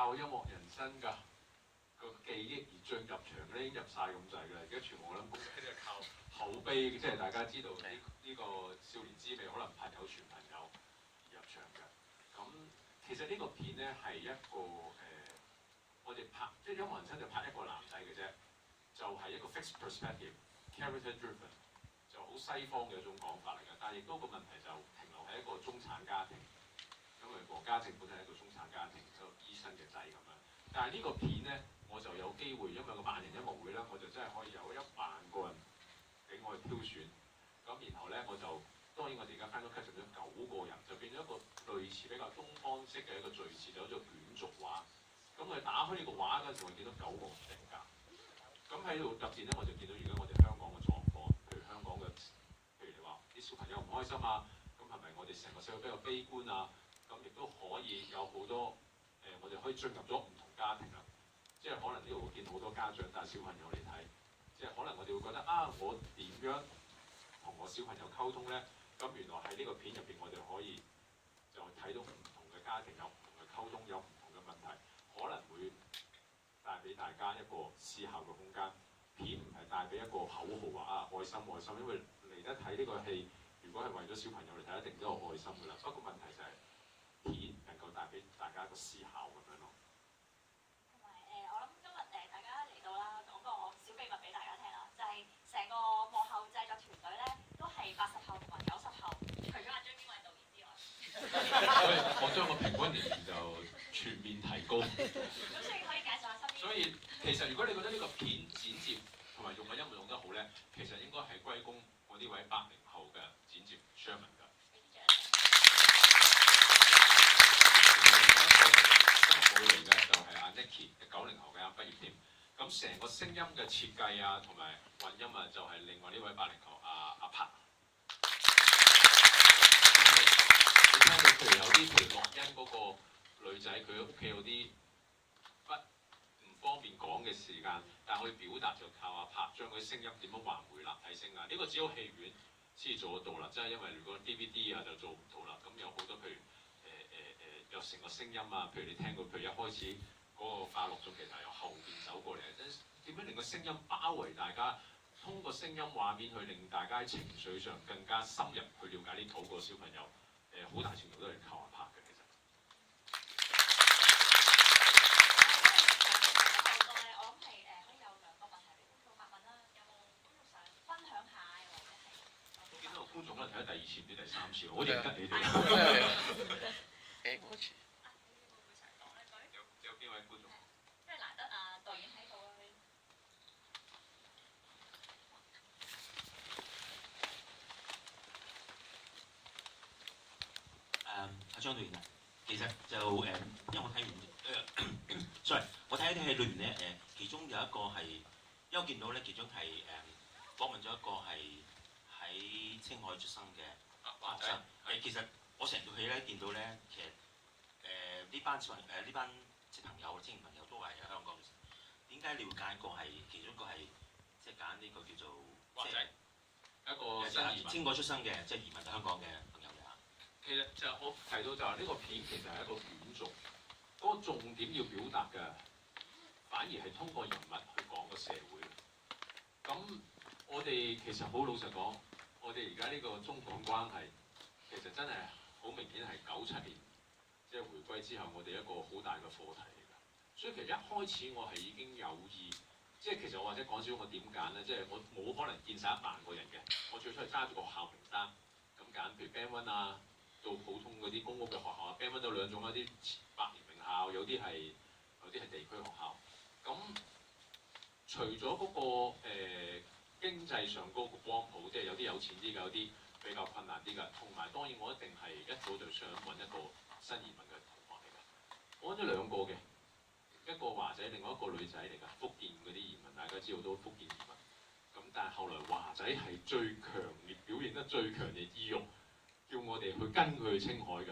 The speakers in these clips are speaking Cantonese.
靠音樂人生㗎個記憶而進入場咧，已經入晒咁滯㗎啦。而家全部我諗公司都係靠口碑，即係大家知道呢個少年滋味，可能朋友傳朋友而入場嘅。咁其實呢個片咧係一個我哋拍即係音樂人生就拍一個男仔嘅啫，就係、一個 fixed perspective、character driven， 就好西方嘅一種講法嚟嘅。但係亦都個問題就停留喺一個中產家庭，因為何家正本身係一個中產家庭，就醫生嘅仔咁樣。但係呢個片咧，我就有機會，因為個萬人音樂會咧，我就真係可以有1萬個人俾我去挑選。咁然後咧，我就當然我哋而家 final cut 剩咗9個人，就變咗一個類似比較東方式嘅一個敘事，就好似卷軸畫。咁我哋打開呢個畫嗰陣時，我見到9個唔定格。咁喺度入邊咧，我就見到而家我哋香港嘅狀況，譬如香港嘅，譬如你話啲小朋友唔開心啊，咁係咪我哋成個社會比較悲觀啊？咁亦都可以有好多我哋可以進入咗唔同家庭啦。即係可能呢度會見到好多家長帶小朋友嚟睇，即係可能我哋會覺得啊，我點樣同我小朋友溝通咧？咁原來喺呢個片入邊，我哋可以就睇到唔同嘅家庭有唔同嘅溝通，有唔同嘅問題。可能會帶俾大家一個思考嘅空間，片唔係帶俾一個口號話啊愛心愛心，因為嚟得睇呢個戲，如果係為咗小朋友嚟睇，一定都有愛心㗎啦。不過問題就係、片能夠帶俾大家一個思考咁樣咯。同埋我諗今日大家嚟到啦，講個小秘密俾大家聽啦，就係、成個幕後製作團隊咧都係80後同埋90後，除咗阿張經緯導演之外。我將個平均年齡就全面提高。咁所以可以介紹下身邊。所以其實如果你覺得呢個片剪接同埋用嘅音樂用得好咧，其實應該係歸功我呢位80後嘅剪接 Sherman 㗎。今日冇嚟嘅就係阿 Nicky 90後嘅啱畢業添。咁成個聲音嘅設計啊，同埋混音啊，就係另外呢位80後阿柏。你聽到譬如有啲譬如樂欣嗰個女仔，佢屋企有啲唔方便講嘅時間，但係可以表達就靠阿柏將佢聲音點樣還回立體聲啊！呢個只有戲院先做得到啦，真係因為如果 DVD 啊就做唔到啦。咁有好多譬如有成個聲音啊，譬如你聽過，譬如一開始嗰個快樂頌其實係由後邊走過嚟，點樣令個聲音包圍大家，通過聲音畫面去令大家喺情緒上更加深入去了解呢9個小朋友。好大程度都係靠阿柏嘅，其實。我諗係可以有2個問題俾觀眾發問啦。有冇觀眾想分享下，又或者係？我見到個觀眾可能睇咗第2次唔知第3次，好認得你哋。嗰次。有邊位觀眾？因為難得導演喺度啊。阿張導演啊，其實就因為我睇完sorry， 我睇一啲戲裏面咧其中有一個係，因為我見到咧其中係訪問咗一個係喺青海出生嘅學生。其實我成套戲咧見到咧，其實呢班小朋友呢班即係朋友青年朋友都係喺香港嘅。點解你會揀一個係其中一個係即係揀呢個叫做華仔一個新移民青海出生嘅即係移民到香港嘅朋友嘅嚇？其實就我提到就係呢個片其實係一個卷軸，嗰個重點要表達嘅，反而係通過人物去講個社會。咁我哋其實好老實講，我哋而家呢個中港關係其實真係好明顯係97年即係回歸之後，我哋一個好大嘅課題嚟㗎。所以其實一開始我係已經有意，即係其實我或者講少我點揀咧，即係我冇可能見晒1萬個人嘅。我最初係揸住個學校名單咁揀，譬如 Band One 啊。到普通嗰啲公屋嘅學校啊 ，Band One 有2種，有啲百年名校，有啲係地區學校。咁除咗嗰個經濟上嗰個光譜，即係有啲有錢啲嘅，有啲比較困難啲嘅，同埋當然我一定係一早就想揾一個新移民嘅同學嚟嘅。我揾咗2個嘅，一個華仔，另外一個女仔嚟㗎，福建嗰啲移民，大家知道都福建移民。咁但係後來華仔係最強烈表現得最強烈意欲。叫我哋去跟佢去青海㗎，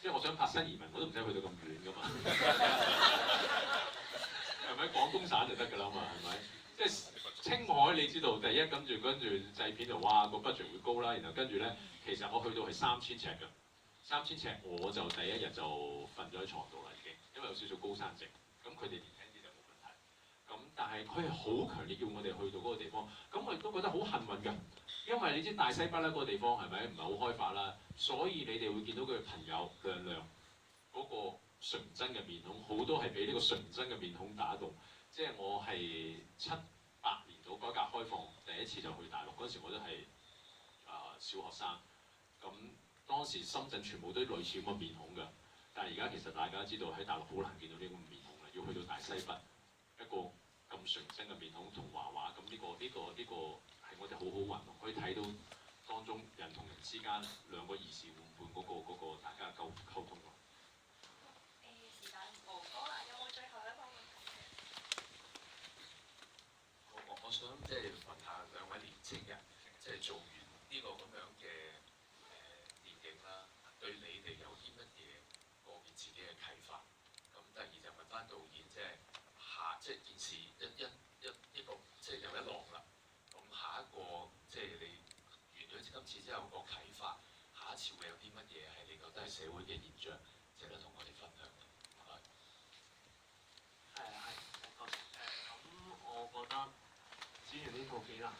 即係我想拍新移民，我都唔使去到咁遠㗎嘛，係咪？廣東省就得㗎啦嘛，係咪？即係青海你知道，第一跟住製片就哇個 budget 會高啦，然後跟住咧，其實我去到係3000尺㗎，3000尺我就第1日就瞓咗喺床度啦已經，因因為有少少高山症，咁佢哋年輕啲就冇問題。咁但係佢係好強烈要我哋去到嗰個地方，咁我亦都覺得好幸運㗎，因為你知大西北咧嗰個地方係咪唔係好開發啦，所以你哋會見到佢嘅朋友亮亮嗰個純真嘅面孔，好多係俾呢個純真嘅面孔打動。即係我係7、8年到改革開放第一次就去大陸嗰陣時，我都係小學生，咁當時深圳全部都類似咁嘅面孔㗎，但係而家其實大家知道喺大陸好難見到呢個面孔啦，要去到大西北一個咁純真嘅面孔同畫畫，咁呢個係我哋好好運動，可以睇到當中人同人之間兩個兒時互換嗰個大家嘅溝通咯。時間冇多啦，有冇最後一個問題？我想即係問下兩位年青人，即係做完呢個咁樣嘅電影啦，對你哋有啲乜嘢個別自己嘅啟發？咁第二就問翻導演，即係件事一個即係有一浪啦。咁下一個即係你完咗今次之後個啟發，下一次會有啲乜嘢係你覺得係社會嘅現象，值得同我哋分享嘅？多謝。咁我覺得剪完呢套幾難。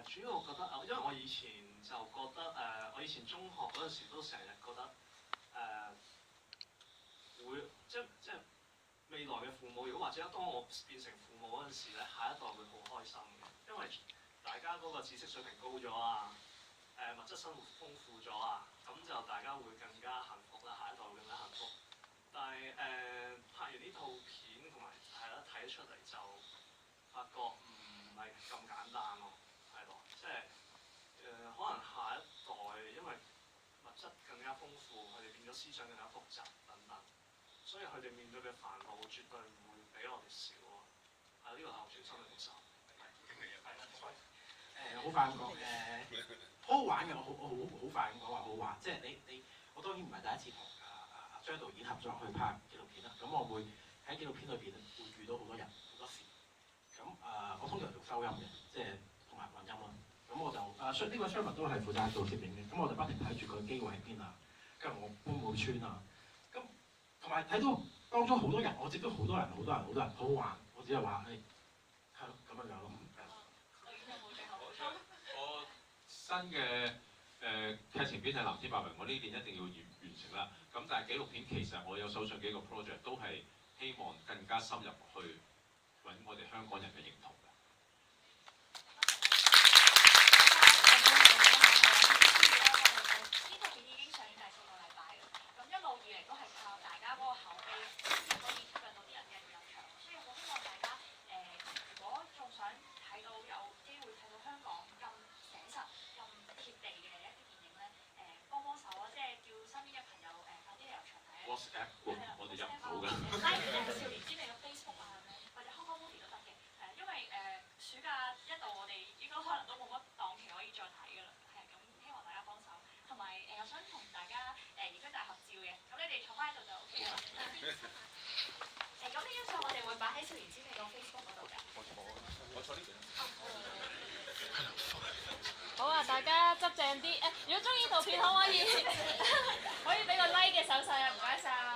主要我覺得因為我以前就覺得我以前中學嗰陣時都成日覺得會即係未來嘅父母，如果或者當我變成父母嗰陣時咧，下一代會好開心嘅，因為大家嗰個知識水平高咗啊，物質生活豐富咗啊，咁就大家會更加幸福啦，下一代會更加幸福。但係拍完呢套片同埋係啦睇得出嚟就發覺唔係咁簡單咯，係咯，即係可能下一代因為物質更加豐富，佢哋變咗思想更加複雜等等，所以佢哋面對嘅煩惱絕對唔會比我哋少咯。係呢個係我全心嘅感受。好快咁講好好玩嘅，我好快咁講話好玩，即係我當然唔係第一次同張導演合作去拍紀錄片啦。咁我會喺紀錄片裏邊會遇到好多人好多事。咁我通常做收音嘅，即係同埋混音啦。咁我就呢個 Sherman 都係負責做攝影嘅。咁我就不停睇住佢機會喺邊啊，跟住我搬冇穿啊。咁同埋睇到當中好多人，我接觸好多人，好好玩。我只係話係咯咁樣樣咯。我新嘅劇情片係藍天白雲，我呢邊一定要完成啦。咁但係紀錄片其實我有手上幾個 project 都係希望更加深入去揾我哋香港人嘅認同嘅。呢套片已經上映第4個禮拜啦，咁一路以嚟都係靠大家嗰個口碑，先可以吸引到啲人嘅入場。所以我希望大家如果仲想睇到有機會睇到香港咁寫實、咁貼地嘅一啲電影咧，幫手啊！即係叫身邊嘅朋友快啲嚟入場睇。WhatsApp 我哋入唔到㗎。拉少年之味嘅 Facebook 啊，或者 Hong Kong Movie 都得嘅。因為暑假一到，我哋應該可能都冇乜檔期可以再睇㗎啦。係咁，希望大家幫手。同埋我想同大家影張大合照嘅，咁你哋坐翻喺度就 OK 啦。咁呢張相我哋會擺喺少年之味個 Facebook 嗰度㗎。我坐呢邊。好啊，大家執正啲。如果中意套片，可唔可以俾個 like 嘅手勢啊？唔該晒。